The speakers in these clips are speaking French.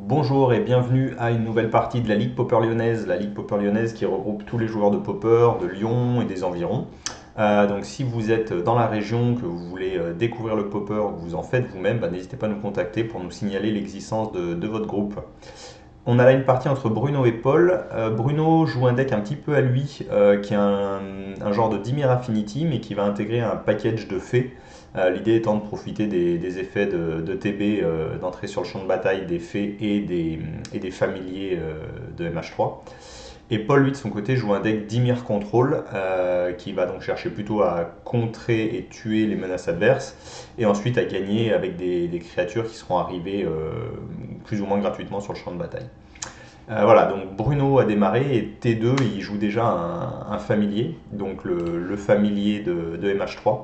Bonjour et bienvenue à une nouvelle partie de la Ligue Pauper Lyonnaise, la Ligue Pauper Lyonnaise qui regroupe tous les joueurs de Pauper de Lyon et des environs. Donc si vous êtes dans la région, que vous voulez découvrir le Pauper ou que vous en faites vous-même, n'hésitez pas à nous contacter pour nous signaler l'existence de votre groupe. On a là une partie entre Bruno et Paul. Bruno joue un deck un petit peu à lui, qui est un genre de Dimir Affinity, mais qui va intégrer un package de fées. L'idée étant de profiter des effets de TB, d'entrer sur le champ de bataille des fées et des familiers de MH3. Et Paul, lui, de son côté, joue un deck Dimir Control, qui va donc chercher plutôt à contrer et tuer les menaces adverses, et ensuite à gagner avec des créatures qui seront arrivées plus ou moins gratuitement sur le champ de bataille. Voilà, donc Bruno a démarré et T2 il joue déjà un familier, donc le familier de MH3.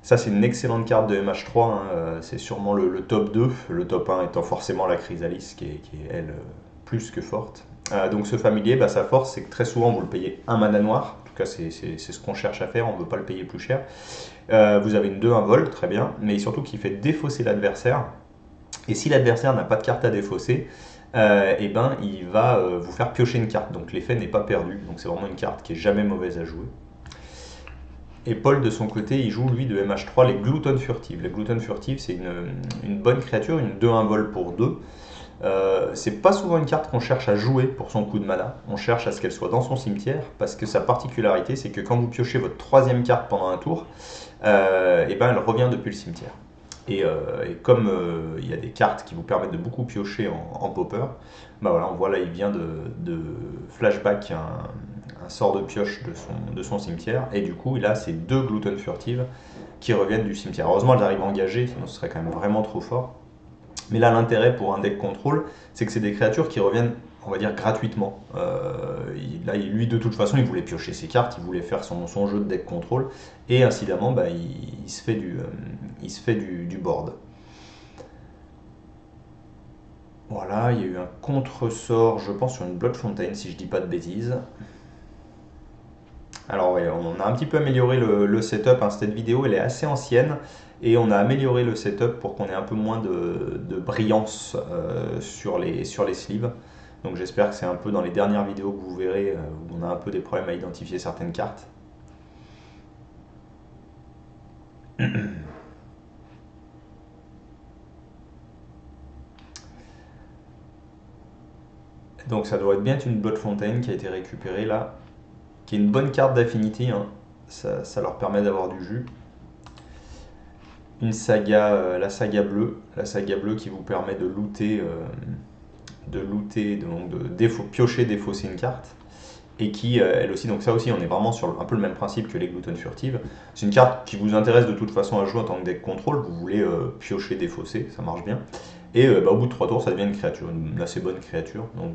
Ça c'est une excellente carte de MH3, hein, c'est sûrement le top 2, le top 1 étant forcément la Chrysalis qui est elle plus que forte. Donc ce familier, sa force c'est que très souvent vous le payez un mana noir, en tout cas c'est ce qu'on cherche à faire, on ne veut pas le payer plus cher. Vous avez une 2-1 vol, très bien, mais surtout qui fait défausser l'adversaire. Et si l'adversaire n'a pas de carte à défausser, il va vous faire piocher une carte. Donc l'effet n'est pas perdu. Donc c'est vraiment une carte qui est jamais mauvaise à jouer. Et Paul, de son côté, il joue lui de MH3 les Glutton Furtives. Les Glutton Furtives, c'est une bonne créature, une 2-1 vol pour 2. C'est pas souvent une carte qu'on cherche à jouer pour son coup de mana. On cherche à ce qu'elle soit dans son cimetière, parce que sa particularité, c'est que quand vous piochez votre troisième carte pendant un tour, elle revient depuis le cimetière. Et comme il y a des cartes qui vous permettent de beaucoup piocher en popper, voilà, on voit là, il vient de flashback un sort de pioche de son cimetière, et du coup, il a ces deux Glutton Furtives qui reviennent du cimetière. Heureusement, elles arrivent engagées, sinon ce serait quand même vraiment trop fort. Mais là, l'intérêt pour un deck contrôle, c'est que c'est des créatures qui reviennent, on va dire, gratuitement. Lui, de toute façon, il voulait piocher ses cartes, il voulait faire son jeu de deck contrôle, et incidemment, il se fait du board. Voilà, il y a eu un contre-sort, je pense, sur une Bloodfontaine, si je dis pas de bêtises. Alors ouais, on a un petit peu amélioré le setup, hein. Cette vidéo elle est assez ancienne et on a amélioré le setup pour qu'on ait un peu moins de brillance sur les sleeves. Donc j'espère que c'est un peu dans les dernières vidéos que vous verrez où on a un peu des problèmes à identifier certaines cartes. Donc ça doit être bien une Bloodfontaine qui a été récupérée là, qui est une bonne carte d'affinité, hein. Ça leur permet d'avoir du jus. Une saga, la saga bleue qui vous permet de looter, donc piocher, défausser une carte. Et qui, elle aussi, donc ça aussi, on est vraiment sur un peu le même principe que les Glutton Furtives. C'est une carte qui vous intéresse de toute façon à jouer en tant que deck contrôle, vous voulez piocher, défausser, ça marche bien. Et au bout de 3 tours, ça devient une créature, une assez bonne créature. Donc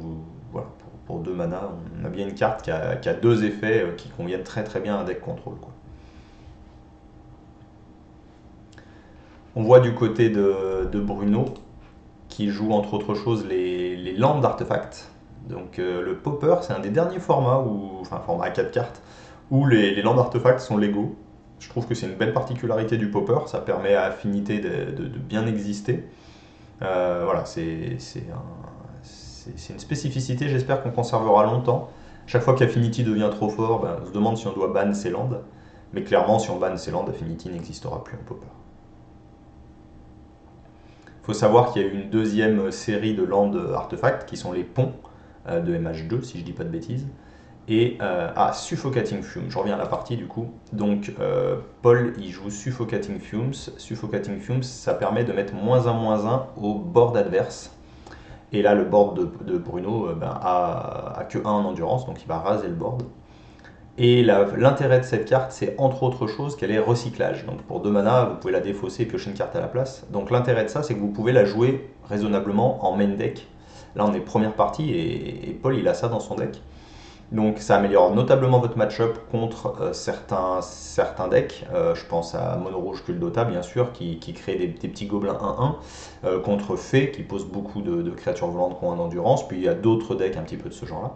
voilà, pour 2 mana, on a bien une carte qui a deux effets qui conviennent très très bien à un deck contrôle, quoi. On voit du côté de Bruno, qui joue entre autres choses les lampes d'artefacts. Donc le Popper, c'est un des derniers formats, enfin format à 4 cartes, où les lampes d'artefacts sont légaux. Je trouve que c'est une belle particularité du Popper, ça permet à Affinité de bien exister. Voilà, c'est une spécificité, j'espère qu'on conservera longtemps. Chaque fois qu'Affinity devient trop fort, on se demande si on doit ban ces landes. Mais clairement, si on banne ces landes, Affinity n'existera plus en Popper. Il faut savoir qu'il y a eu une deuxième série de land artefacts qui sont les ponts de MH2, si je dis pas de bêtises. Et Suffocating Fumes, je reviens à la partie du coup. Donc Paul il joue Suffocating Fumes. Suffocating Fumes, ça permet de mettre -1/-1 au board adverse. Et là, le board de Bruno a que 1 en endurance, donc il va raser le board. Et l'intérêt de cette carte, c'est entre autres choses qu'elle est recyclage. Donc pour 2 mana, vous pouvez la défausser et piocher une carte à la place. Donc l'intérêt de ça, c'est que vous pouvez la jouer raisonnablement en main deck. Là, on est première partie et Paul, il a ça dans son deck. Donc ça améliore notablement votre match-up contre certains decks. Je pense à Mono Rouge Kuldota, bien sûr, qui crée des petits gobelins 1-1. Contre Fée, qui pose beaucoup de créatures volantes qui ont un endurance. Puis il y a d'autres decks un petit peu de ce genre-là.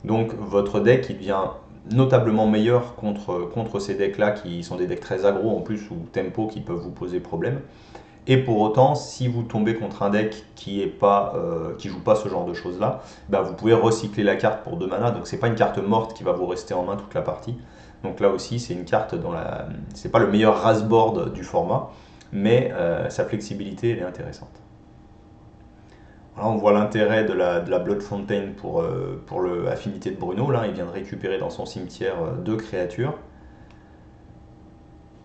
Donc votre deck, il devient notablement meilleur contre ces decks-là, qui sont des decks très aggro en plus, ou tempo, qui peuvent vous poser problème. Et pour autant, si vous tombez contre un deck qui joue pas ce genre de choses-là, bah, vous pouvez recycler la carte pour 2 mana. Donc c'est pas une carte morte qui va vous rester en main toute la partie. Donc là aussi, c'est une carte c'est pas le meilleur rasboard du format, mais sa flexibilité elle est intéressante. Là, on voit l'intérêt de la Blood Fontaine pour l'affinité de Bruno. Là, il vient de récupérer dans son cimetière 2 créatures.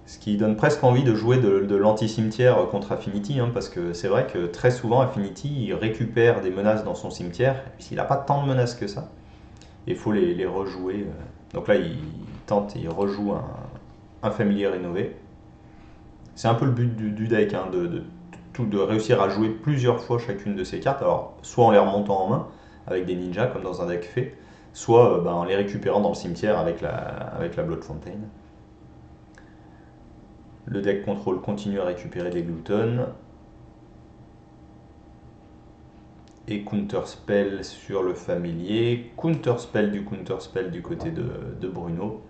Ce qui donne presque envie de jouer de l'anti-cimetière contre Affinity, hein, parce que c'est vrai que très souvent Affinity il récupère des menaces dans son cimetière, et puis il n'a pas tant de menaces que ça, et il faut les rejouer. Donc là il rejoue un familier rénové. C'est un peu le but du deck, hein, de réussir à jouer plusieurs fois chacune de ces cartes, alors soit en les remontant en main avec des ninjas comme dans un deck fait, soit en les récupérant dans le cimetière avec la Blood Fontaine. Le deck contrôle continue à récupérer des Glutton. Et Counterspell sur le familier. Counterspell du côté de Bruno.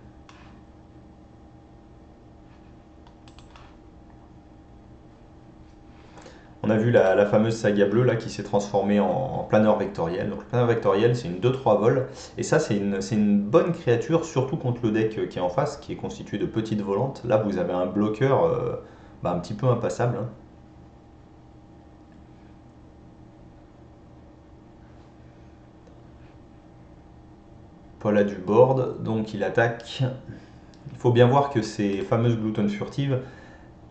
On a vu la fameuse saga bleue là, qui s'est transformée en planeur vectoriel. Donc le planeur vectoriel, c'est une 2-3 vol. Et ça, c'est une bonne créature, surtout contre le deck qui est en face, qui est constitué de petites volantes. Là, vous avez un bloqueur un petit peu impassable, hein. Paul a du board, donc il attaque. Il faut bien voir que ces fameuses Glutton furtives,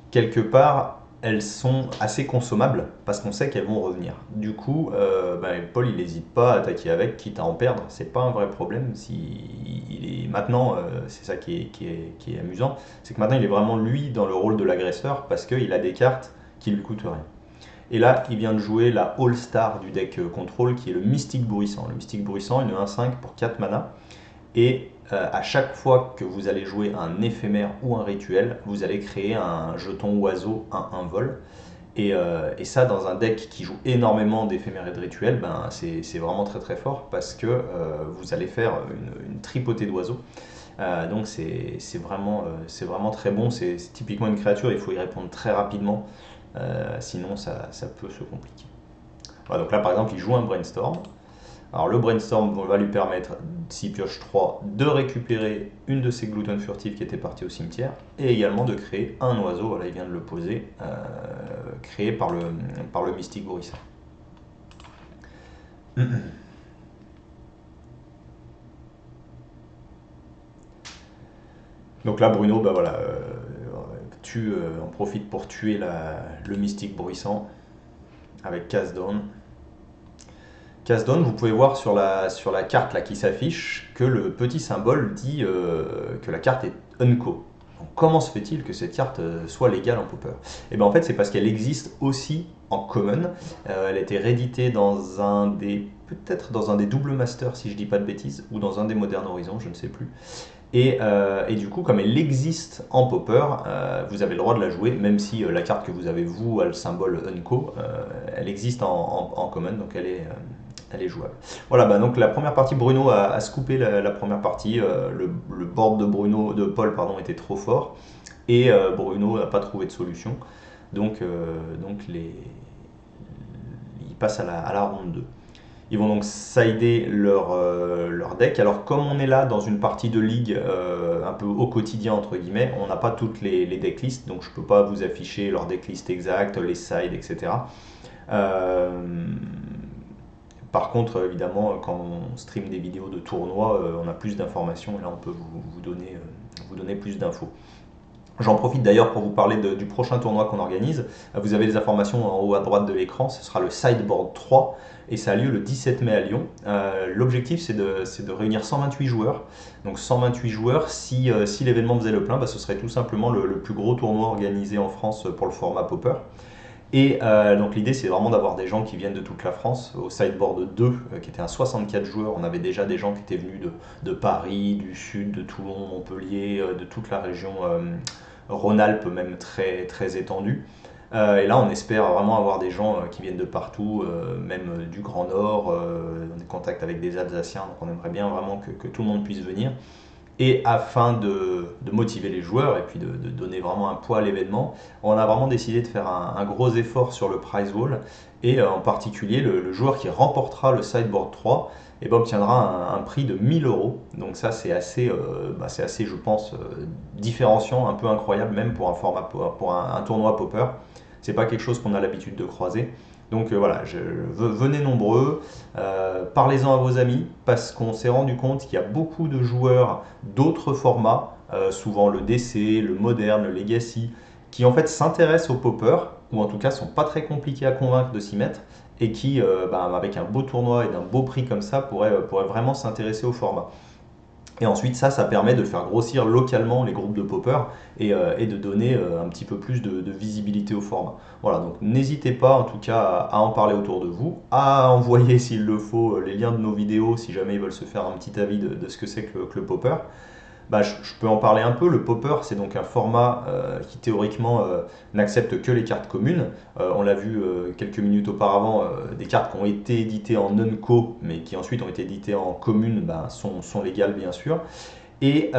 quelque part, elles sont assez consommables parce qu'on sait qu'elles vont revenir. Du coup, Paul il n'hésite pas à attaquer avec, quitte à en perdre. C'est pas un vrai problème. Maintenant, c'est ça qui est amusant, c'est que maintenant il est vraiment lui dans le rôle de l'agresseur parce qu'il a des cartes qui lui coûtent rien. Et là, il vient de jouer la All-Star du deck contrôle qui est le Mystique Bourrissant. Le Mystique Bourrissant, une 1-5 pour 4 mana. Et à chaque fois que vous allez jouer un éphémère ou un rituel, vous allez créer un jeton oiseau 1-1 vol. Et ça, dans un deck qui joue énormément d'éphémères et de rituels, c'est vraiment très très fort parce que vous allez faire une tripotée d'oiseaux. Donc c'est vraiment très bon. C'est typiquement une créature, il faut y répondre très rapidement. Sinon, ça peut se compliquer. Voilà, donc là, par exemple, il joue un brainstorm. Alors le brainstorm va lui permettre, s'il pioche 3, de récupérer une de ses Glutton furtives qui était partie au cimetière, et également de créer un oiseau, voilà il vient de le poser, créé par le Mystique Bourrissant. Donc là Bruno, voilà, en profite pour tuer le Mystique Bourrissant avec Cast Down. Cast Down, vous pouvez voir sur la carte là, qui s'affiche que le petit symbole dit que la carte est unco. Donc, comment se fait-il que cette carte soit légale en Pauper? Et bien en fait c'est parce qu'elle existe aussi en common. Elle a été rééditée peut-être dans un des double masters si je dis pas de bêtises, ou dans un des Modern Horizons, je ne sais plus. Et du coup, comme elle existe en Pauper, vous avez le droit de la jouer, même si la carte que vous avez vous a le symbole Unco, elle existe en common, donc elle est jouable. Voilà, donc la première partie, Bruno a scoopé la première partie. Le board de Paul était trop fort et Bruno n'a pas trouvé de solution. Donc il passe à la ronde 2. Ils vont donc sider leur deck. Alors comme on est là dans une partie de ligue un peu au quotidien entre guillemets, on n'a pas toutes les decklists, donc je ne peux pas vous afficher leur decklist exacte, les sides, etc. Par contre, évidemment, quand on stream des vidéos de tournois, on a plus d'informations et là on peut vous donner plus d'infos. J'en profite d'ailleurs pour vous parler du prochain tournoi qu'on organise. Vous avez les informations en haut à droite de l'écran, ce sera le Sideboard 3 et ça a lieu le 17 mai à Lyon. L'objectif c'est de réunir 128 joueurs. Donc 128 joueurs, si l'événement faisait le plein, ce serait tout simplement le plus gros tournoi organisé en France pour le format Pauper. Et donc l'idée c'est vraiment d'avoir des gens qui viennent de toute la France. Au Sideboard 2, qui était un 64 joueurs, on avait déjà des gens qui étaient venus de Paris, du Sud, de Toulon, Montpellier, de toute la région Rhône-Alpes même très, très étendue. Et là on espère vraiment avoir des gens qui viennent de partout, même du Grand Nord, on est en contact avec des Alsaciens, donc on aimerait bien vraiment que tout le monde puisse venir. Et afin de motiver les joueurs et puis de donner vraiment un poids à l'événement, on a vraiment décidé de faire un gros effort sur le prize wall. Et en particulier, le joueur qui remportera le sideboard 3 eh ben, obtiendra un prix de 1000 euros. Donc ça, c'est assez, je pense, différenciant, un peu incroyable même pour un format, pour un tournoi Pauper. C'est pas quelque chose qu'on a l'habitude de croiser. Donc voilà, venez nombreux, parlez-en à vos amis, parce qu'on s'est rendu compte qu'il y a beaucoup de joueurs d'autres formats, souvent le DC, le moderne, le legacy, qui en fait s'intéressent au Pauper, ou en tout cas sont pas très compliqués à convaincre de s'y mettre, et qui, avec un beau tournoi et d'un beau prix comme ça, pourraient vraiment s'intéresser au format. Et ensuite, ça permet de faire grossir localement les groupes de poppers et de donner un petit peu plus de visibilité au format. Voilà, donc n'hésitez pas en tout cas à en parler autour de vous, à envoyer s'il le faut les liens de nos vidéos si jamais ils veulent se faire un petit avis de ce que c'est que le popper. Je peux en parler un peu. Le popper, c'est donc un format qui théoriquement n'accepte que les cartes communes. On l'a vu quelques minutes auparavant, des cartes qui ont été éditées en non-co, mais qui ensuite ont été éditées en commune, sont légales bien sûr. Et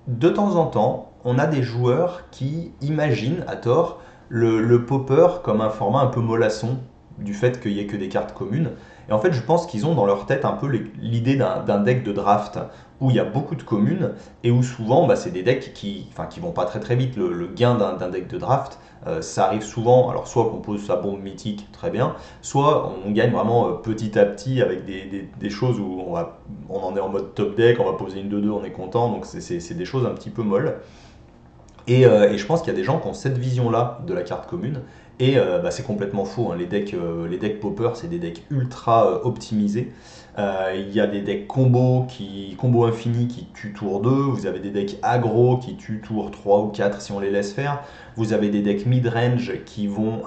de temps en temps, on a des joueurs qui imaginent à tort le popper comme un format un peu mollasson, du fait qu'il n'y ait que des cartes communes. Et en fait, je pense qu'ils ont dans leur tête un peu l'idée d'un deck de draft où il y a beaucoup de communes et où souvent c'est des decks qui vont pas très très vite. Le gain d'un deck de draft, ça arrive souvent, alors soit qu'on pose sa bombe mythique très bien, soit on gagne vraiment petit à petit avec des choses où on en est en mode top deck, on va poser une 2-2, on est content, donc c'est des choses un petit peu molles. Et je pense qu'il y a des gens qui ont cette vision-là de la carte commune. Et c'est complètement faux, hein. Les decks popper, c'est des decks ultra optimisés. Il y a des decks combo infini qui tuent tour 2. Vous avez des decks aggro qui tuent tour 3 ou 4 si on les laisse faire. Vous avez des decks mid-range qui vont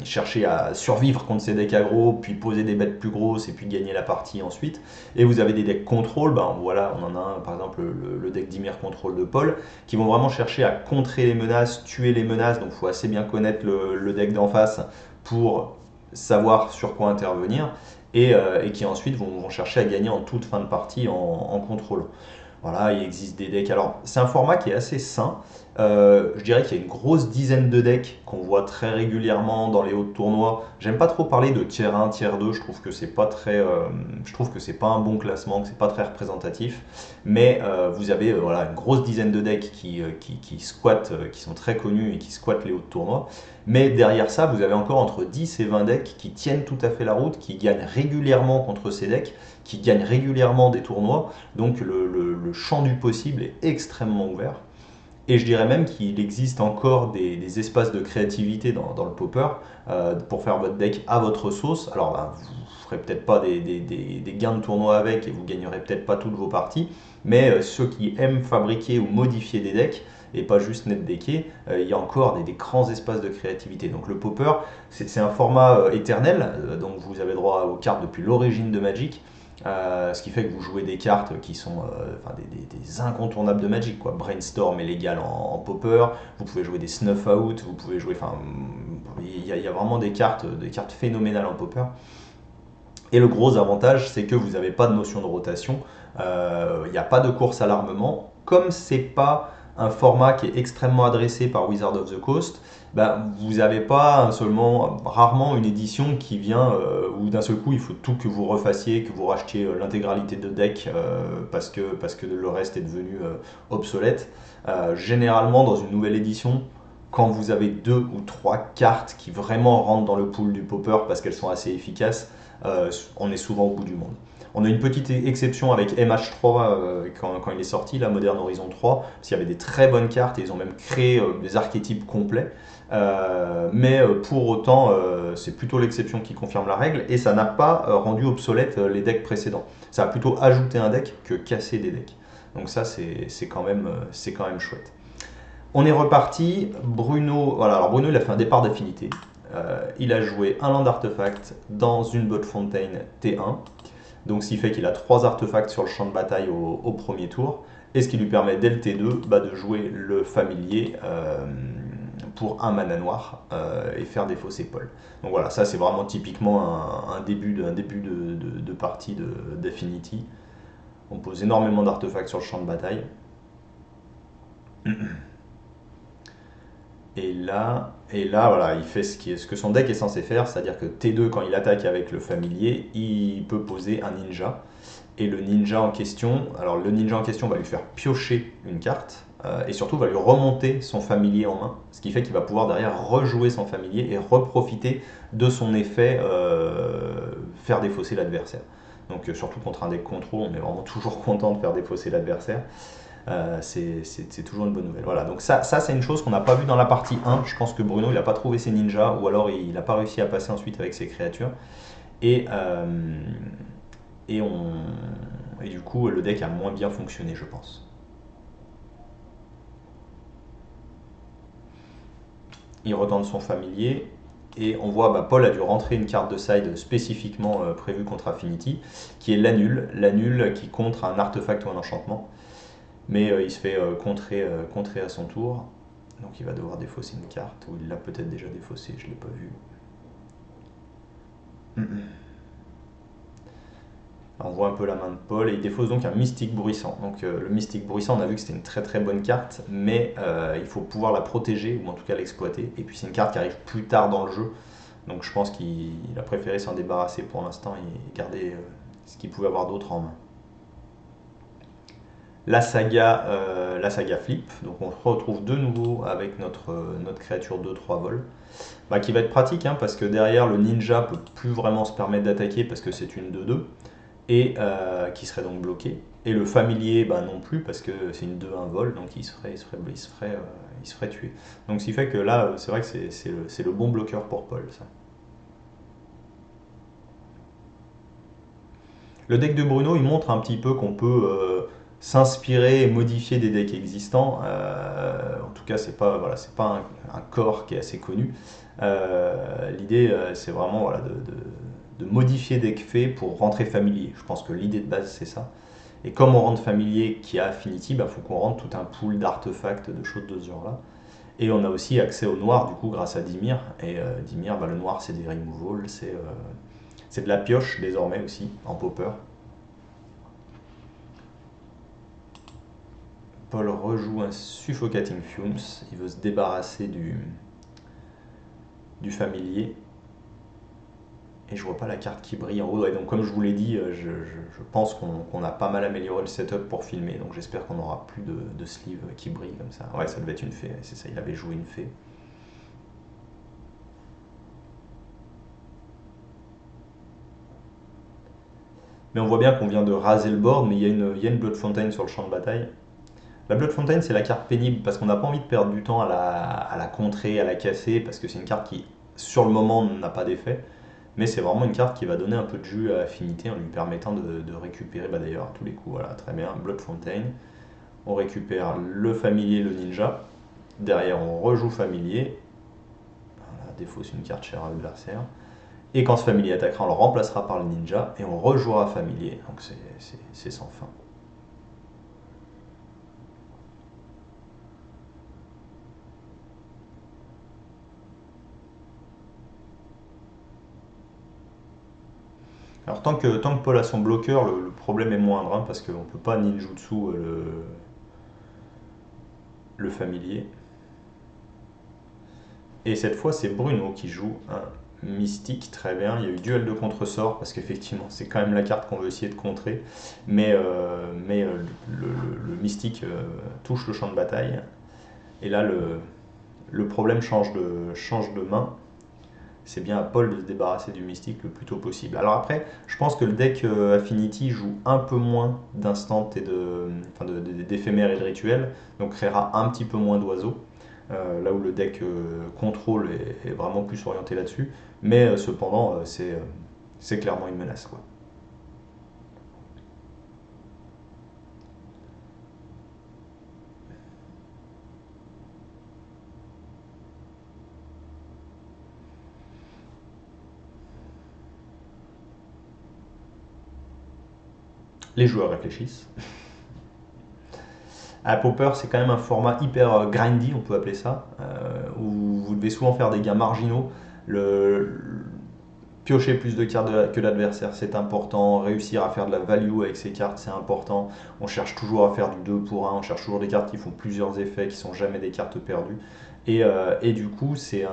chercher à survivre contre ces decks aggro, puis poser des bêtes plus grosses et puis gagner la partie ensuite. Et vous avez des decks contrôle, voilà, on en a un par exemple le deck Dimir Control de Paul, qui vont vraiment chercher à contrer les menaces, tuer les menaces, donc il faut assez bien connaître le deck d'en face pour savoir sur quoi intervenir, et qui ensuite vont chercher à gagner en toute fin de partie en contrôle. Voilà, il existe des decks. Alors, c'est un format qui est assez sain. Je dirais qu'il y a une grosse dizaine de decks qu'on voit très régulièrement dans les hauts tournois. J'aime pas trop parler de tier 1, tier 2. Je trouve que c'est pas je trouve que c'est pas un bon classement, que c'est pas très représentatif. Mais vous avez voilà, une grosse dizaine de decks qui squattent, qui sont très connus et qui squattent les hauts tournois. Mais derrière ça, vous avez encore entre 10 et 20 decks qui tiennent tout à fait la route, qui gagnent régulièrement contre ces decks, qui gagnent régulièrement des tournois. Donc le champ du possible est extrêmement ouvert. Et je dirais même qu'il existe encore des espaces de créativité dans le popper pour faire votre deck à votre sauce. Alors, vous ne ferez peut-être pas des gains de tournoi avec et vous gagnerez peut-être pas toutes vos parties, mais ceux qui aiment fabriquer ou modifier des decks et pas juste net decker, il y a encore des grands espaces de créativité. Donc le popper, c'est un format éternel, donc vous avez droit aux cartes depuis l'origine de Magic. Ce qui fait que vous jouez des cartes qui sont des incontournables de Magic, quoi. Brainstorm est légal en popper, vous pouvez jouer des snuff out, vous pouvez jouer, il y a vraiment des cartes phénoménales en popper. Et le gros avantage, c'est que vous n'avez pas de notion de rotation, il n'y a pas de course à l'armement. Comme c'est pas un format qui est extrêmement adressé par Wizard of the Coast, vous n'avez pas rarement une édition qui vient où d'un seul coup il faut tout que vous refassiez, que vous rachetiez l'intégralité de deck parce que le reste est devenu obsolète. Généralement, dans une nouvelle édition, quand vous avez 2 ou 3 cartes qui vraiment rentrent dans le pool du popper parce qu'elles sont assez efficaces, on est souvent au bout du monde. On a une petite exception avec MH3 quand il est sorti, la Modern Horizon 3, parce qu'il y avait des très bonnes cartes et ils ont même créé des archétypes complets. Mais pour autant, c'est plutôt l'exception qui confirme la règle et ça n'a pas rendu obsolète les decks précédents. Ça a plutôt ajouté un deck que cassé des decks. Donc ça, c'est quand même chouette. On est reparti. Bruno, voilà, alors Bruno, il a fait un départ d'affinité. Il a joué un land artefact dans une Bloodfontaine T1. Donc, ce qui fait qu'il a 3 artefacts sur le champ de bataille au premier tour. Et ce qui lui permet dès le T2 de jouer le familier pour un mana noir et faire défausser Paul. Donc voilà, ça c'est vraiment typiquement un début de partie d'Affinity. On pose énormément d'artefacts sur le champ de bataille. Et là, voilà, il fait ce que son deck est censé faire, c'est-à-dire que T2, quand il attaque avec le familier, il peut poser un ninja. Et le ninja en question, alors le ninja en question va lui faire piocher une carte, et surtout va lui remonter son familier en main, ce qui fait qu'il va pouvoir derrière rejouer son familier et reprofiter de son effet, faire défausser l'adversaire. Donc surtout contre un deck contrôle, on est vraiment toujours content de faire défausser l'adversaire. C'est toujours une bonne nouvelle. Voilà, donc ça c'est une chose qu'on n'a pas vu dans la partie 1. Je pense que Bruno il n'a pas trouvé ses ninjas, ou alors il n'a pas réussi à passer ensuite avec ses créatures. Et, et, on, et du coup, le deck a moins bien fonctionné, je pense. Il retente son familier. Et on voit, Paul a dû rentrer une carte de side spécifiquement prévue contre Affinity, qui est l'annul. L'annul qui contre un artefact ou un enchantement. Mais il se fait contrer à son tour. Donc il va devoir défausser une carte, ou il l'a peut-être déjà défaussée, je ne l'ai pas vu. On voit un peu la main de Paul et il défausse donc un mystique bruissant. Donc le mystique bruissant, on a vu que c'était une très très bonne carte, mais il faut pouvoir la protéger ou en tout cas l'exploiter. Et puis c'est une carte qui arrive plus tard dans le jeu, donc je pense qu'il a préféré s'en débarrasser pour l'instant et garder ce qu'il pouvait avoir d'autre en main. La saga Flip, donc on se retrouve de nouveau avec notre créature 2-3 vols, qui va être pratique parce que derrière le ninja peut plus vraiment se permettre d'attaquer parce que c'est une 2-2 et qui serait donc bloqué. Et le familier non plus parce que c'est une 2-1 vol, donc il se ferait tuer. Donc ce qui fait que là c'est vrai que c'est le bon bloqueur pour Paul ça. Le deck de Bruno, il montre un petit peu qu'on peut s'inspirer et modifier des decks existants. En tout cas, c'est pas un corps qui est assez connu. L'idée, c'est vraiment de modifier des faits pour rentrer familier. Je pense que l'idée de base, c'est ça. Et comme on rentre familier qui a Affinity, il faut qu'on rentre tout un pool d'artefacts, de choses de ce genre-là. Et on a aussi accès au noir, du coup, grâce à Dimir. Et Dimir, le noir, c'est des removals, c'est de la pioche désormais aussi, en popper. Paul rejoue un Suffocating Fumes. Il veut se débarrasser du familier. Et je vois pas la carte qui brille en haut. Et donc, comme je vous l'ai dit, je pense qu'on a pas mal amélioré le setup pour filmer. Donc, j'espère qu'on n'aura plus de sleeve qui brille comme ça. Ouais, ça devait être une fée. C'est ça, il avait joué une fée. Mais on voit bien qu'on vient de raser le board, mais il y a une Blood Fontaine sur le champ de bataille. La Blood Fontaine, c'est la carte pénible parce qu'on n'a pas envie de perdre du temps à la contrer, à la casser, parce que c'est une carte qui, sur le moment, n'a pas d'effet. Mais c'est vraiment une carte qui va donner un peu de jus à Affinité en lui permettant de récupérer, d'ailleurs, à tous les coups. Voilà, très bien, Blood Fontaine. On récupère le familier, le ninja. Derrière, on rejoue familier. Voilà, défausse une carte chère à l'adversaire. Et quand ce familier attaquera, on le remplacera par le ninja et on rejouera familier. Donc c'est sans fin. Alors tant que Paul a son bloqueur, le problème est moindre parce qu'on ne peut pas ninjutsu le familier. Et cette fois c'est Bruno qui joue un mystique, très bien. Il y a eu duel de contre-sort parce qu'effectivement c'est quand même la carte qu'on veut essayer de contrer. Mais le mystique touche le champ de bataille. Et là le problème change de main. C'est bien à Paul de se débarrasser du mystique le plus tôt possible. Alors après, je pense que le deck Affinity joue un peu moins d'instants et d'éphémères et de rituels, donc créera un petit peu moins d'oiseaux, là où le deck contrôle est vraiment plus orienté là-dessus. Mais cependant, c'est clairement une menace, quoi. Les joueurs réfléchissent. À Popper, c'est quand même un format hyper grindy, on peut appeler ça, où vous devez souvent faire des gains marginaux. Le, Piocher plus de cartes que l'adversaire, c'est important. Réussir à faire de la value avec ses cartes, c'est important. On cherche toujours à faire du 2 pour 1. On cherche toujours des cartes qui font plusieurs effets, qui sont jamais des cartes perdues. Et du coup, c'est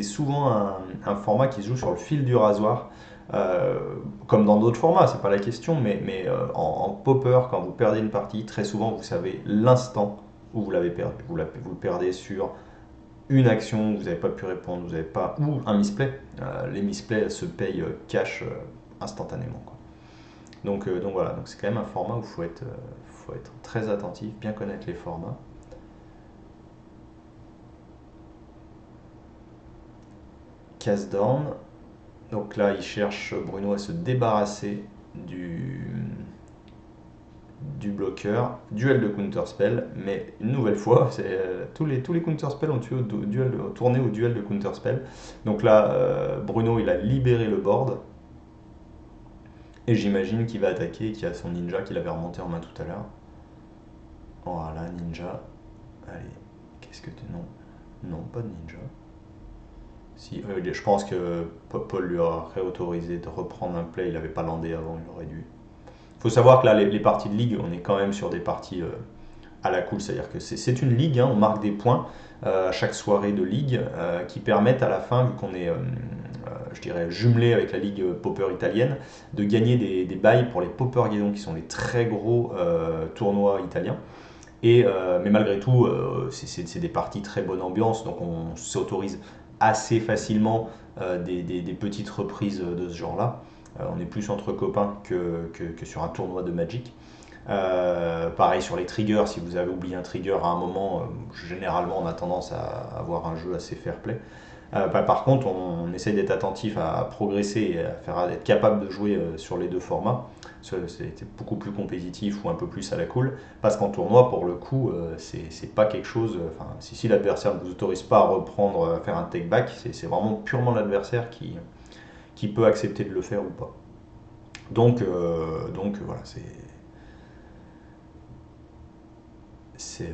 souvent un format qui se joue sur le fil du rasoir. Euh, Comme dans d'autres formats, c'est pas la question, mais en popper, quand vous perdez une partie, très souvent vous savez l'instant où vous l'avez perdu. Vous le perdez sur une action, vous n'avez pas pu répondre, vous n'avez pas, ou un misplay. Les misplays se payent cash instantanément, quoi. Donc voilà, donc c'est quand même un format où faut être très attentif, bien connaître les formats. Case down, donc là il cherche Bruno à se débarrasser du, du bloqueur, duel de counterspell, mais une nouvelle fois, tous les counterspells ont tourné au duel de counterspell. Donc là, Bruno il a libéré le board, et j'imagine qu'il va attaquer et qu'il y a son ninja qu'il avait remonté en main tout à l'heure. Voilà, ninja. Allez, qu'est-ce que tu... Non, non, pas de ninja. Si, je pense que Paul lui aurait autorisé de reprendre un play, il n'avait pas landé avant, il aurait dû. Il faut savoir que là, les parties de ligue, on est quand même sur des parties à la cool, c'est-à-dire que c'est une ligue, hein, on marque des points à chaque soirée de ligue qui permettent à la fin, vu qu'on est, je dirais, jumelé avec la ligue popper italienne, de gagner des bails pour les Popper Guédon, qui sont des très gros tournois italiens. Mais malgré tout, c'est des parties très bonne ambiance, donc on s'autorise assez facilement des petites reprises de ce genre-là. On est plus entre copains que sur un tournoi de Magic. Pareil sur les triggers, si vous avez oublié un trigger à un moment, généralement on a tendance à avoir un jeu assez fair play. Par contre, on essaye d'être attentif à progresser et à être capable de jouer sur les deux formats. C'était beaucoup plus compétitif ou un peu plus à la cool. Parce qu'en tournoi, pour le coup, c'est pas quelque chose. Enfin, si l'adversaire ne vous autorise pas à reprendre, à faire un take back, c'est vraiment purement l'adversaire qui peut accepter de le faire ou pas. Donc voilà, c'est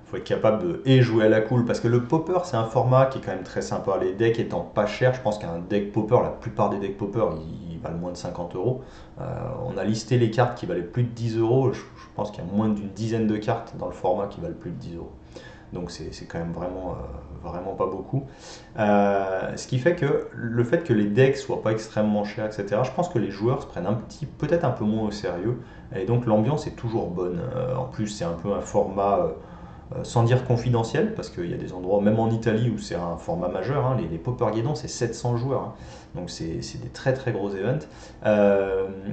faut être capable de jouer à la cool parce que le popper c'est un format qui est quand même très sympa. Les decks étant pas chers, je pense qu'un deck popper, la plupart des decks popper ils valent moins de 50 euros. On a listé les cartes qui valaient plus de 10 euros. Je pense qu'il y a moins d'une dizaine de cartes dans le format qui valent plus de 10 euros. Donc c'est quand même vraiment pas beaucoup. Ce qui fait que le fait que les decks soient pas extrêmement chers, etc., je pense que les joueurs se prennent peut-être un peu moins au sérieux. Et donc l'ambiance est toujours bonne. En plus, c'est un peu un format sans dire confidentiel, parce qu'il y a des endroits, même en Italie, où c'est un format majeur, hein, les Popperguédon, c'est 700 joueurs, hein. Donc c'est des très très gros events.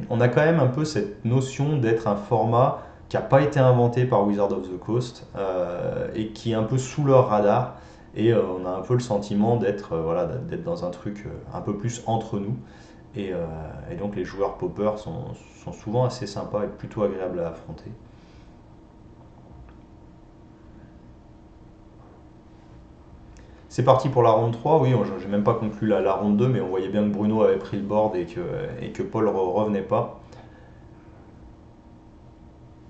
On a quand même un peu cette notion d'être un format qui n'a pas été inventé par Wizard of the Coast et qui est un peu sous leur radar. Et on a un peu le sentiment d'être voilà, d'être dans un truc un peu plus entre nous. Et donc les joueurs Popper sont souvent assez sympas et plutôt agréables à affronter. C'est parti pour la ronde 3, oui, j'ai même pas conclu la ronde 2, mais on voyait bien que Bruno avait pris le board et que Paul revenait pas.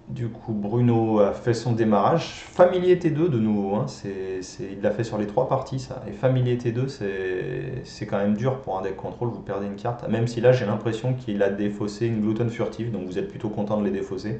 Du coup, Bruno a fait son démarrage. Familier T2 de nouveau, hein, il l'a fait sur les trois parties, ça. Et Familier T2, c'est quand même dur pour un deck contrôle, vous perdez une carte. Même si là, j'ai l'impression qu'il a défaussé une Glutton furtive, donc vous êtes plutôt content de les défausser.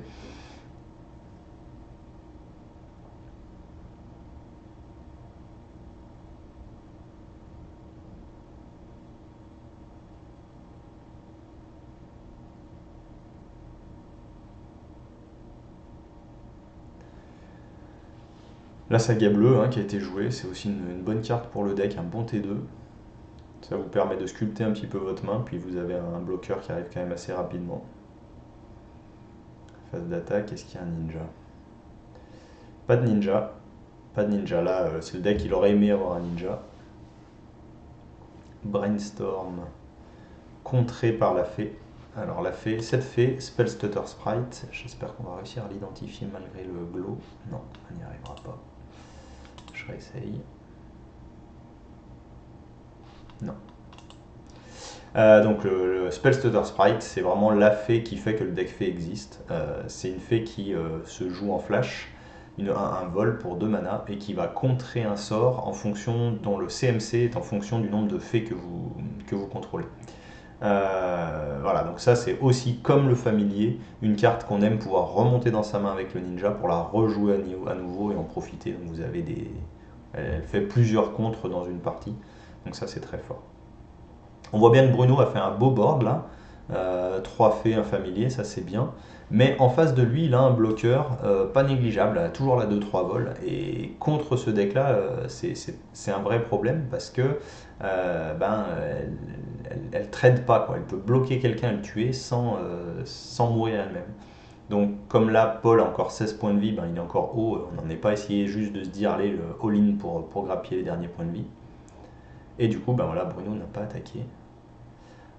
La saga bleue hein, qui a été jouée, c'est aussi une bonne carte pour le deck, un bon T2. Ça vous permet de sculpter un petit peu votre main, puis vous avez un bloqueur qui arrive quand même assez rapidement. Phase d'attaque, est-ce qu'il y a un ninja? Pas de ninja. Pas de ninja. Là, c'est le deck, il aurait aimé avoir un ninja. Brainstorm, contré par la fée. Alors la fée, cette fée, Spellstutter Sprite, j'espère qu'on va réussir à l'identifier malgré le glow. Non, on n'y arrivera pas. Je réessaye. Non. Donc le Spellstutter Sprite, c'est vraiment la fée qui fait que le deck fée existe. C'est une fée qui se joue en flash, un vol pour 2 mana, et qui va contrer un sort en fonction, dont le CMC est en fonction du nombre de fées que vous contrôlez. Voilà, donc ça c'est aussi comme le familier, une carte qu'on aime pouvoir remonter dans sa main avec le ninja pour la rejouer à nouveau et en profiter. Donc vous avez elle fait plusieurs contres dans une partie, donc ça c'est très fort. On voit bien que Bruno a fait un beau board là, 3 fées, un familier, ça c'est bien. Mais en face de lui, il a un bloqueur pas négligeable, toujours la 2-3 vol. Et contre ce deck là, c'est un vrai problème parce que elle trade pas, quoi. Elle peut bloquer quelqu'un et le tuer sans mourir elle-même. Donc comme là, Paul a encore 16 points de vie, il est encore haut. On n'en est pas essayé juste de se dire allez, le all-in pour grappiller les derniers points de vie. Et du coup, voilà, Bruno n'a pas attaqué.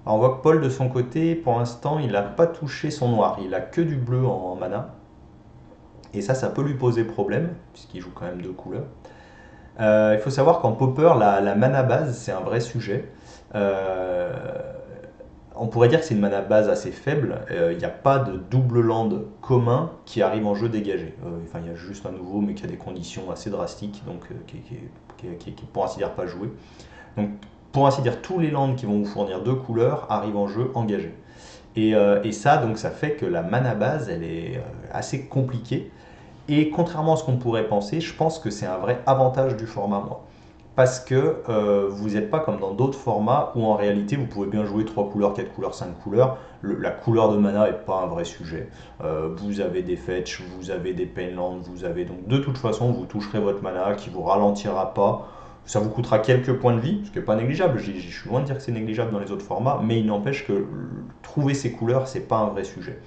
Alors on voit que Paul de son côté, pour l'instant, il n'a pas touché son noir. Il a que du bleu en mana. Et ça peut lui poser problème, puisqu'il joue quand même 2 couleurs. Il faut savoir qu'en Pauper, la mana base, c'est un vrai sujet. Euh, on pourrait dire que c'est une mana base assez faible. Il n'y a pas de double land commun qui arrive en jeu dégagé. Il y a juste un nouveau, mais qui a des conditions assez drastiques, donc qui est pour ainsi dire pas joué. Donc pour ainsi dire, tous les lands qui vont vous fournir 2 couleurs arrivent en jeu engagés. Et ça, donc, ça fait que la mana base, elle est assez compliquée. Et contrairement à ce qu'on pourrait penser, je pense que c'est un vrai avantage du format, moi. Parce que vous n'êtes pas comme dans d'autres formats où en réalité vous pouvez bien jouer 3 couleurs, 4 couleurs, 5 couleurs. La couleur de mana n'est pas un vrai sujet. Vous avez des fetch, vous avez des painlands, vous avez donc de toute façon vous toucherez votre mana qui vous ralentira pas. Ça vous coûtera quelques points de vie, ce qui n'est pas négligeable. Je suis loin de dire que c'est négligeable dans les autres formats, mais il n'empêche que trouver ces couleurs, c'est pas un vrai sujet.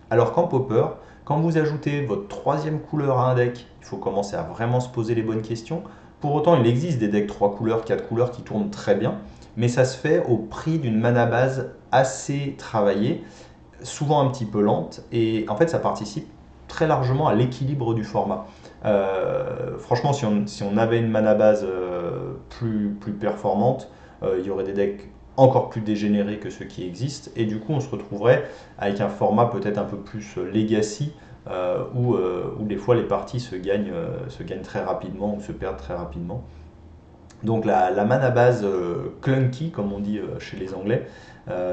Alors qu'en Pauper, quand vous ajoutez votre 3e couleur à un deck, il faut commencer à vraiment se poser les bonnes questions. Pour autant, il existe des decks 3 couleurs, 4 couleurs qui tournent très bien, mais ça se fait au prix d'une mana base assez travaillée, souvent un petit peu lente, et en fait ça participe très largement à l'équilibre du format. Franchement, si on avait une mana base plus performante, il y aurait des decks encore plus dégénérés que ceux qui existent, et du coup on se retrouverait avec un format peut-être un peu plus legacy, où des fois les parties se gagnent très rapidement ou se perdent très rapidement. Donc la mana base clunky, comme on dit chez les Anglais,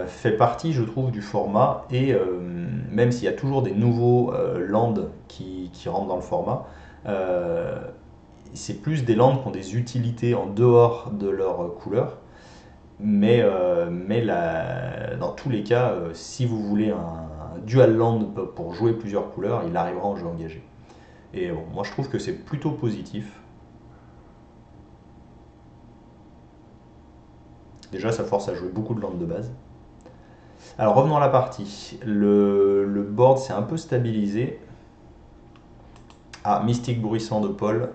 fait partie, je trouve, du format. Et même s'il y a toujours des nouveaux lands qui rentrent dans le format, c'est plus des lands qui ont des utilités en dehors de leur couleur. Mais dans tous les cas, si vous voulez un dual land pour jouer plusieurs couleurs, il arrivera en jeu engagé. Et bon, moi je trouve que c'est plutôt positif. Déjà, ça force à jouer beaucoup de landes de base. Alors revenons à la partie. Le board s'est un peu stabilisé. Ah, Mystique Bruissant de Paul.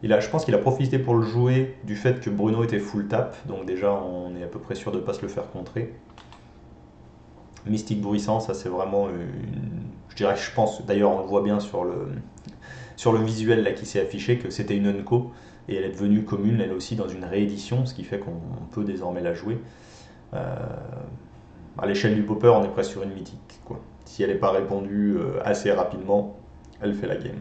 Je pense qu'il a profité pour le jouer du fait que Bruno était full tap. Donc déjà, on est à peu près sûr de ne pas se le faire contrer. Mystique Bruissant, ça c'est vraiment je dirais, je pense, d'ailleurs on le voit bien sur le visuel là, qui s'est affiché, que c'était une Unco. Et elle est devenue commune, elle aussi, dans une réédition, ce qui fait qu'on peut désormais la jouer. À l'échelle du Pauper, on est presque sur une mythique, quoi. Si elle n'est pas répondue assez rapidement, elle fait la game.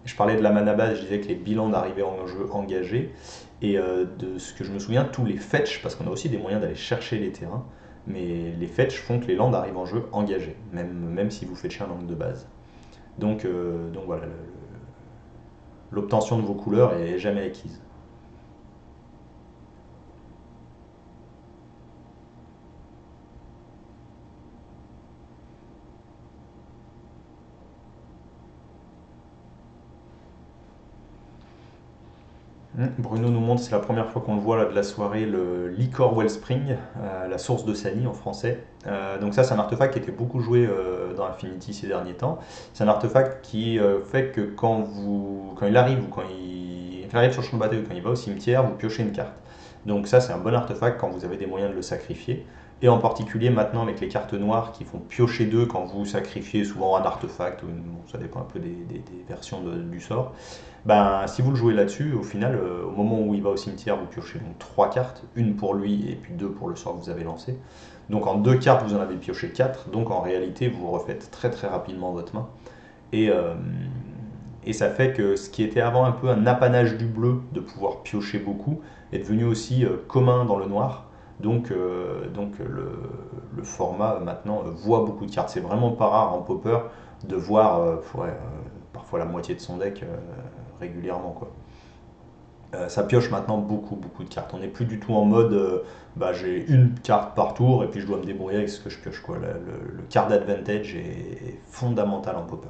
Je parlais de la mana base, je disais que les bilans d'arrivée en jeu engagés, et de ce que je me souviens, tous les fetch, parce qu'on a aussi des moyens d'aller chercher les terrains, mais les fetch font que les lands arrivent en jeu engagés, même si vous fetchez un land de base. Donc voilà, l'obtention de vos couleurs est jamais acquise. Bruno nous montre, c'est la première fois qu'on le voit là, de la soirée, le Licor Wellspring, la source de Sani en français. Donc ça, c'est un artefact qui était beaucoup joué dans Infinity ces derniers temps. C'est un artefact qui fait que quand il arrive, ou quand il arrive sur le champ de bataille ou quand il va au cimetière, vous piochez une carte. Donc ça, c'est un bon artefact quand vous avez des moyens de le sacrifier. Et en particulier maintenant avec les cartes noires qui font piocher 2 quand vous sacrifiez souvent un artefact, bon, ça dépend un peu des versions du sort. Ben, si vous le jouez là-dessus, au final, au moment où il va au cimetière, vous piochez donc 3 cartes, une pour lui et puis 2 pour le sort que vous avez lancé. Donc en 2 cartes, vous en avez pioché 4, donc en réalité, vous refaites très très rapidement votre main. Et, euh, et ça fait que ce qui était avant un peu un apanage du bleu de pouvoir piocher beaucoup est devenu aussi commun dans le noir. Donc le format maintenant voit beaucoup de cartes. C'est vraiment pas rare en popper de voir parfois la moitié de son deck régulièrement, quoi. Ça pioche maintenant beaucoup de cartes. On n'est plus du tout en mode j'ai une carte par tour et puis je dois me débrouiller avec ce que je pioche, quoi. Le card advantage est fondamental en popper.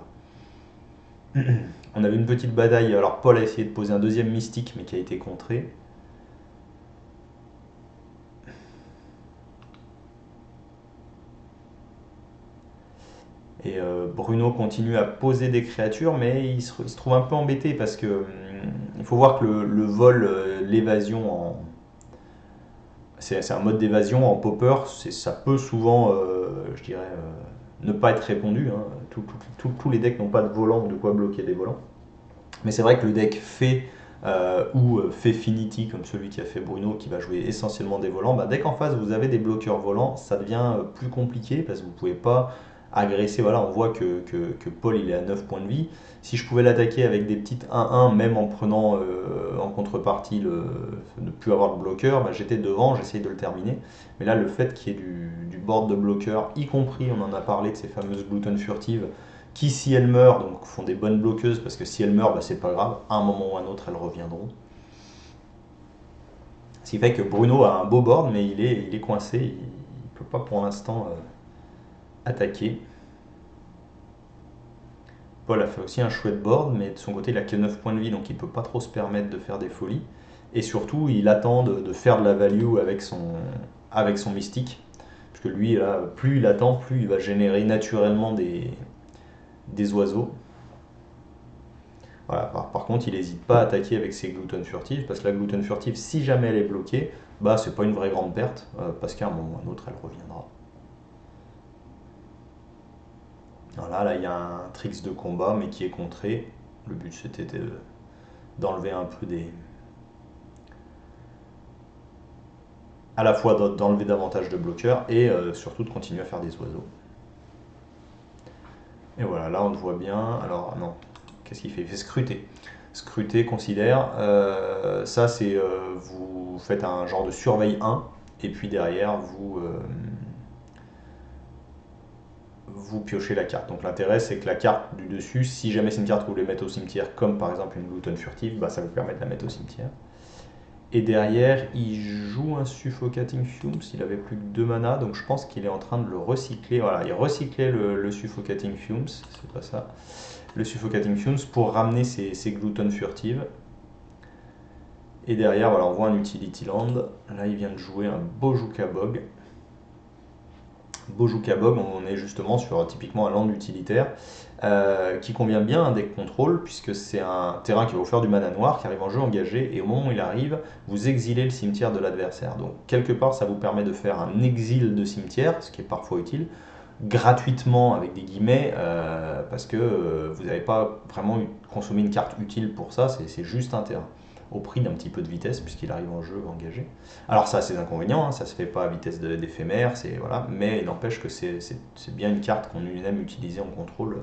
On avait une petite bataille. Alors Paul a essayé de poser un deuxième mystique mais qui a été contré. Et Bruno continue à poser des créatures, mais il se trouve un peu embêté parce que il faut voir que le vol, l'évasion, c'est un mode d'évasion en popper, ça peut souvent, je dirais, ne pas être répondu, hein. Tous les decks n'ont pas de volant ou de quoi bloquer des volants. Mais c'est vrai que le deck fait ou fait Finity, comme celui qui a fait Bruno, qui va jouer essentiellement des volants, dès qu'en face vous avez des bloqueurs volants, ça devient plus compliqué parce que vous ne pouvez pas agresser. Voilà, on voit que Paul il est à 9 points de vie. Si je pouvais l'attaquer avec des petites 1-1, même en prenant en contrepartie ne plus avoir de bloqueur, j'étais devant, j'essayais de le terminer. Mais là, le fait qu'il y ait du board de bloqueurs, y compris, on en a parlé de ces fameuses gluten furtives, qui, si elles meurent, donc font des bonnes bloqueuses, parce que si elles meurent, c'est pas grave, à un moment ou à un autre, elles reviendront. Ce qui fait que Bruno a un beau board, mais il est coincé, il ne peut pas pour l'instant attaquer. Paul a fait aussi un chouette board, mais de son côté, il a que 9 points de vie, donc il ne peut pas trop se permettre de faire des folies. Et surtout, il attend de faire de la value avec son mystique. Parce que lui, là, plus il attend, plus il va générer naturellement des oiseaux. Voilà, par contre, il n'hésite pas à attaquer avec ses gluten furtives, parce que la gluten furtive, si jamais elle est bloquée, c'est pas une vraie grande perte, parce qu'à un moment ou à un autre, elle reviendra. Voilà, là, il y a un tricks de combat, mais qui est contré. Le but, c'était d'enlever un peu à la fois d'enlever davantage de bloqueurs, et surtout de continuer à faire des oiseaux. Et voilà, là, on le voit bien. Alors, non, qu'est-ce qu'il fait? Il fait scruter. Scruter considère, ça c'est vous faites un genre de surveille 1 et puis derrière vous piochez la carte. Donc l'intérêt c'est que la carte du dessus, si jamais c'est une carte que vous voulez mettre au cimetière, comme par exemple une gluten furtive, ça vous permet de la mettre au cimetière. Et derrière il joue un suffocating fumes, il avait plus que 2 mana, donc je pense qu'il est en train de le recycler. Voilà, il recyclait le suffocating fumes, c'est pas ça. Le suffocating fumes pour ramener ses gluten furtives. Et derrière, voilà, on voit un utility land. Là, il vient de jouer un Bojuka Bog. Bojuka Bog, on est justement sur typiquement un land utilitaire qui convient bien à un deck contrôle, puisque c'est un terrain qui va vous faire du mana noir, qui arrive en jeu engagé, et au moment où il arrive, vous exilez le cimetière de l'adversaire. Donc, quelque part, ça vous permet de faire un exil de cimetière, ce qui est parfois utile, gratuitement avec des guillemets, parce que vous n'avez pas vraiment consommé une carte utile pour ça, c'est juste un terrain au prix d'un petit peu de vitesse puisqu'il arrive en jeu engagé. Alors ça a ses inconvénients, hein, ça se fait pas à vitesse d'éphémère, voilà, mais il n'empêche que c'est bien une carte qu'on aime utiliser en contrôle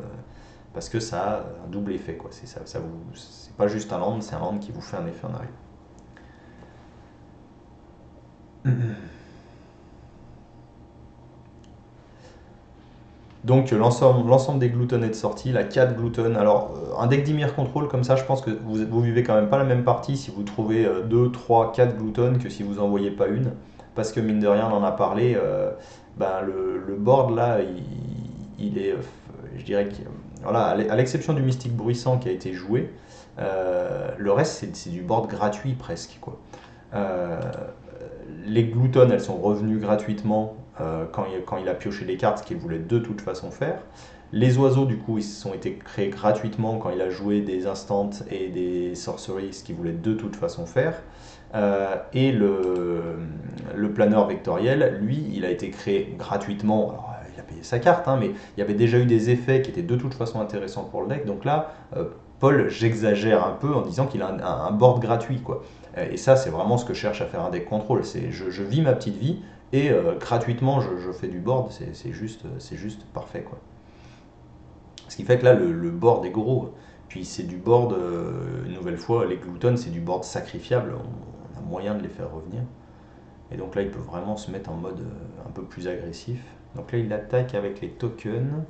parce que ça a un double effet, quoi. C'est pas juste un land, c'est un land qui vous fait un effet en arrière. Donc l'ensemble des gluten est de sortie, la 4 gluten. Alors un deck d'Ymir Control comme ça, je pense que vous vivez quand même pas la même partie si vous trouvez 2, 3, 4 gluten que si vous en voyez pas une. Parce que mine de rien, on en a parlé, le board là, il est, je dirais que, voilà, à l'exception du Mystique Bruissant qui a été joué, le reste c'est du board gratuit presque, quoi. Euh, les gluten, elles sont revenues gratuitement quand il a pioché les cartes, ce qu'il voulait de toute façon faire. Les oiseaux, du coup, ils ont été créés gratuitement quand il a joué des instants et des sorceries, ce qu'il voulait de toute façon faire. Et le planeur vectoriel, lui, il a été créé gratuitement. Alors, il a payé sa carte, hein, mais il y avait déjà eu des effets qui étaient de toute façon intéressants pour le deck. Donc là, Paul, j'exagère un peu en disant qu'il a un board gratuit, quoi. Et ça, c'est vraiment ce que cherche à faire un deck contrôle. C'est je vis ma petite vie et gratuitement, je fais du board. C'est juste parfait, quoi. Ce qui fait que là, le board est gros. Puis c'est du board, une nouvelle fois, les gluttons, c'est du board sacrifiable. On a moyen de les faire revenir. Et donc là, il peut vraiment se mettre en mode un peu plus agressif. Donc là, il attaque avec les tokens.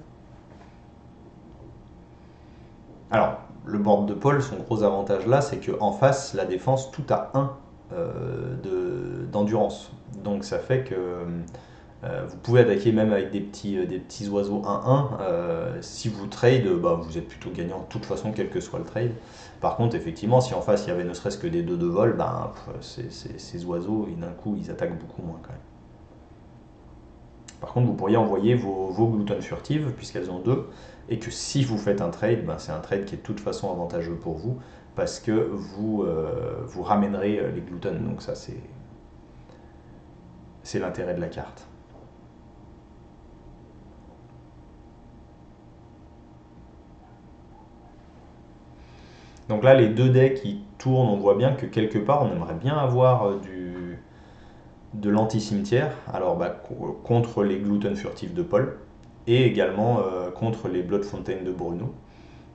Alors, le board de Paul, son gros avantage là, c'est qu'en face, la défense, tout a 1 d'endurance. Donc ça fait que vous pouvez attaquer même avec des petits oiseaux 1-1. Si vous trade, bah, vous êtes plutôt gagnant de toute façon, quel que soit le trade. Par contre, effectivement, si en face il y avait ne serait-ce que des 2 de vol, bah, ces oiseaux, d'un coup, ils attaquent beaucoup moins quand même. Par contre, vous pourriez envoyer vos gluttons furtives, puisqu'elles ont 2, et que si vous faites un trade, ben, c'est un trade qui est de toute façon avantageux pour vous, parce que vous ramènerez les gluttons. Donc ça, c'est l'intérêt de la carte. Donc là, les deux decks qui tournent, on voit bien que quelque part, on aimerait bien avoir de l'anti-cimetière, alors bah, contre les gluttons furtifs de Paul, et également contre les Blood Fontaine de Bruno.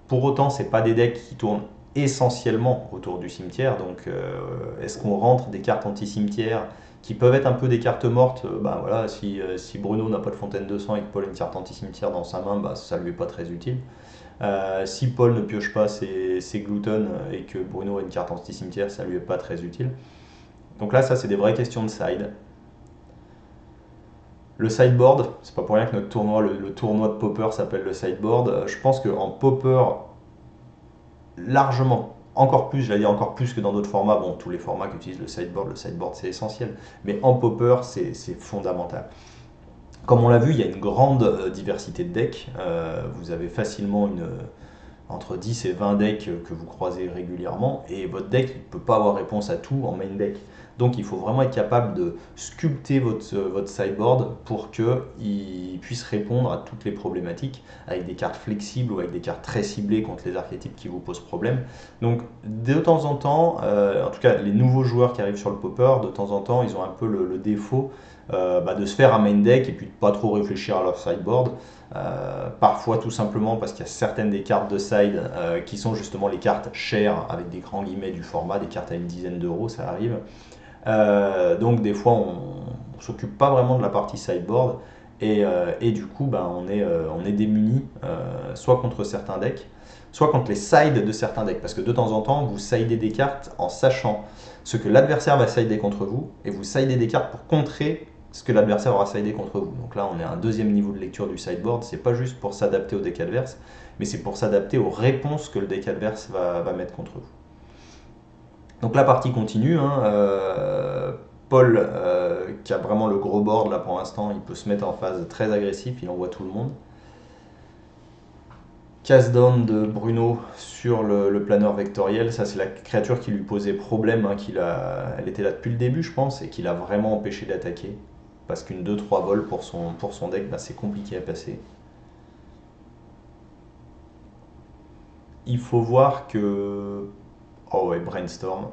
Pour autant, c'est pas des decks qui tournent essentiellement autour du cimetière, donc est-ce qu'on rentre des cartes anti-cimetière qui peuvent être un peu des cartes mortes? Bah voilà, si Bruno n'a pas de fontaine de sang et que Paul a une carte anti-cimetière dans sa main, bah, ça lui est pas très utile. Si Paul ne pioche pas ses gluttons et que Bruno a une carte anti-cimetière, ça lui est pas très utile. Donc là, ça c'est des vraies questions de side. Le sideboard, c'est pas pour rien que notre tournoi, le tournoi de Popper s'appelle le sideboard. Je pense qu'en Popper, largement, encore plus, j'allais dire encore plus que dans d'autres formats, bon, tous les formats qui utilisent le sideboard c'est essentiel, mais en Popper c'est fondamental. Comme on l'a vu, il y a une grande diversité de decks. Vous avez facilement entre 10 et 20 decks que vous croisez régulièrement, et votre deck ne peut pas avoir réponse à tout en main deck. Donc il faut vraiment être capable de sculpter votre sideboard pour qu'il puisse répondre à toutes les problématiques, avec des cartes flexibles ou avec des cartes très ciblées contre les archétypes qui vous posent problème. Donc de temps en temps, en tout cas les nouveaux joueurs qui arrivent sur le Popper, de temps en temps ils ont un peu le défaut de se faire un main deck et puis de pas trop réfléchir à leur sideboard. Parfois tout simplement parce qu'il y a certaines des cartes de side qui sont justement les cartes chères avec des grands guillemets du format, des cartes à une dizaine d'euros, ça arrive. Donc des fois on s'occupe pas vraiment de la partie sideboard et du coup on est démuni soit contre certains decks, soit contre les sides de certains decks, parce que de temps en temps vous sidez des cartes en sachant ce que l'adversaire va sider contre vous et vous sidez des cartes pour contrer ce que l'adversaire aura sidé contre vous. Donc là, on est à un deuxième niveau de lecture du sideboard. C'est pas juste pour s'adapter au deck adverse, mais c'est pour s'adapter aux réponses que le deck adverse va mettre contre vous. Donc la partie continue. Hein, Paul, qui a vraiment le gros board là pour l'instant, il peut se mettre en phase très agressive, il envoie tout le monde. Cast down de Bruno sur le planeur vectoriel, ça c'est la créature qui lui posait problème, hein, elle était là depuis le début je pense, et qui l'a vraiment empêché d'attaquer. Parce qu'une 2-3 vols pour son deck, c'est compliqué à passer. Il faut voir que... Oh ouais, Brainstorm.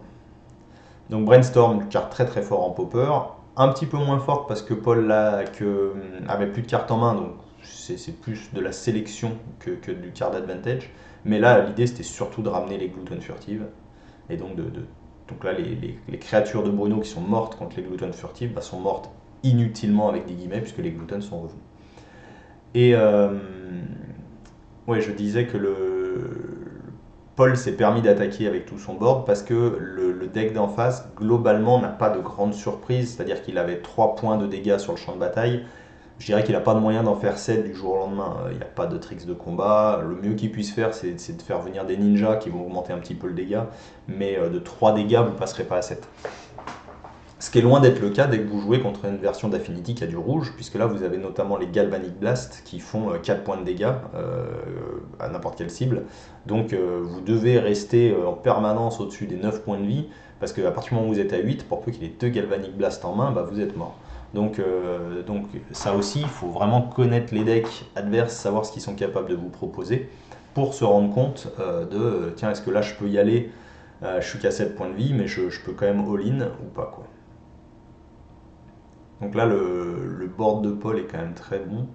Donc Brainstorm, une carte très très forte en Popper. Un petit peu moins forte parce que Paul avait plus de cartes en main, donc c'est plus de la sélection que du card advantage. Mais là, l'idée c'était surtout de ramener les gluttons furtives. Et donc, donc là, les créatures de Bruno qui sont mortes contre les gluttons furtives sont mortes inutilement avec des guillemets puisque les gluttons sont revenus. Et ouais, je disais que Paul s'est permis d'attaquer avec tout son board parce que le deck d'en face, globalement, n'a pas de grande surprise, c'est-à-dire qu'il avait 3 points de dégâts sur le champ de bataille. Je dirais qu'il n'a pas de moyen d'en faire 7 du jour au lendemain. Il n'y a pas de tricks de combat. Le mieux qu'il puisse faire, c'est de faire venir des ninjas qui vont augmenter un petit peu le dégât. Mais de 3 dégâts, vous ne passerez pas à 7. Ce qui est loin d'être le cas dès que vous jouez contre une version d'Affinity qui a du rouge, puisque là vous avez notamment les Galvanic Blast qui font 4 points de dégâts à n'importe quelle cible. Donc vous devez rester en permanence au-dessus des 9 points de vie, Parce qu'à partir du moment où vous êtes à 8, pour peu qu'il ait 2 Galvanic Blast en main, bah, vous êtes mort. Donc ça aussi, il faut vraiment connaître les decks adverses, savoir ce qu'ils sont capables de vous proposer, pour se rendre compte tiens, est-ce que là je peux y aller, je suis qu'à 7 points de vie, mais je peux quand même all-in ou pas, quoi. Donc là, le board de Paul est quand même très bon.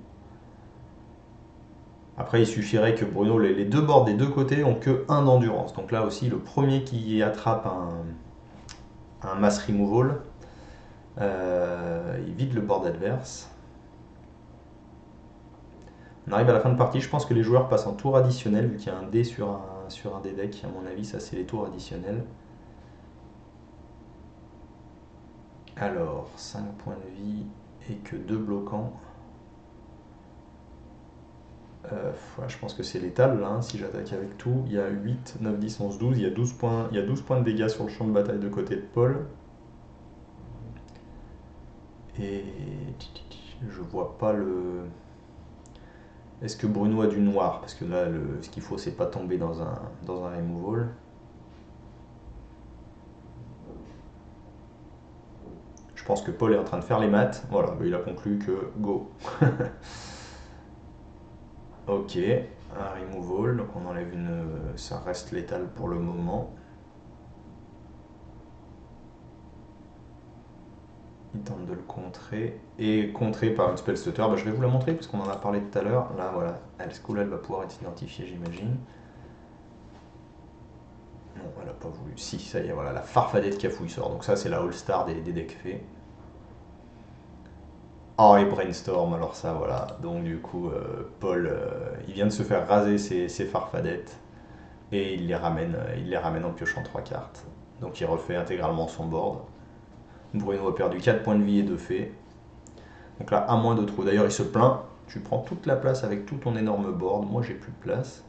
Après, il suffirait que Bruno, les deux boards des deux côtés ont que 1 d'endurance. Donc là aussi, le premier qui attrape un mass removal, il vide le board adverse. On arrive à la fin de partie, je pense que les joueurs passent en tour additionnel, vu qu'il y a un dé sur un des decks. À mon avis, ça c'est les tours additionnels. Alors, 5 points de vie et que 2 bloquants. Ouais, je pense que c'est létal là, hein, si j'attaque avec tout. Il y a 8, 9, 10, 11, 12. Il y a 12 points, il y a 12 points de dégâts sur le champ de bataille de côté de Paul. Et je vois pas le. Est-ce que Bruno a du noir? Parce que là, ce qu'il faut, c'est pas tomber dans un removal. Je pense que Paul est en train de faire les maths. Voilà, il a conclu que go. Ok, un removal, donc on enlève une. Ça reste létal pour le moment. Il tente de le contrer. Et contré par une spell stutter, je vais vous la montrer parce qu'on en a parlé tout à l'heure. Là, voilà, ce coup-là, elle va pouvoir être identifiée, j'imagine. Non, elle n'a pas voulu. Si, ça y est, voilà, la farfadette cafouille sort. Donc ça, c'est la all-star des decks faits. Oh, et Brainstorm, alors ça, voilà. Donc du coup, Paul, il vient de se faire raser ses farfadettes. Et il les ramène en piochant 3 cartes. Donc il refait intégralement son board. Bruno a perdu 4 points de vie et 2 faits. Donc là, un moins de trou. D'ailleurs, il se plaint. Tu prends toute la place avec tout ton énorme board. Moi, j'ai plus de place.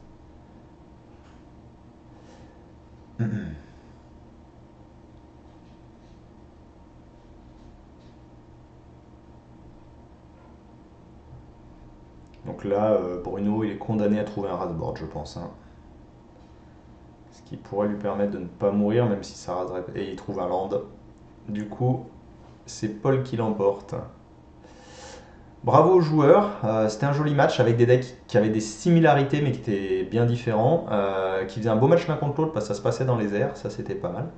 Donc là, Bruno, il est condamné à trouver un rasboard, je pense, hein. Ce qui pourrait lui permettre de ne pas mourir, même si ça raserait. Et il trouve un land. Du coup, c'est Paul qui l'emporte. Bravo aux joueurs, c'était un joli match avec des decks qui avaient des similarités mais qui étaient bien différents, qui faisaient un beau match l'un contre l'autre parce que ça se passait dans les airs, ça c'était pas mal.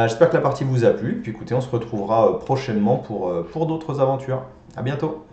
J'espère que la partie vous a plu, puis écoutez, on se retrouvera prochainement pour d'autres aventures. A bientôt.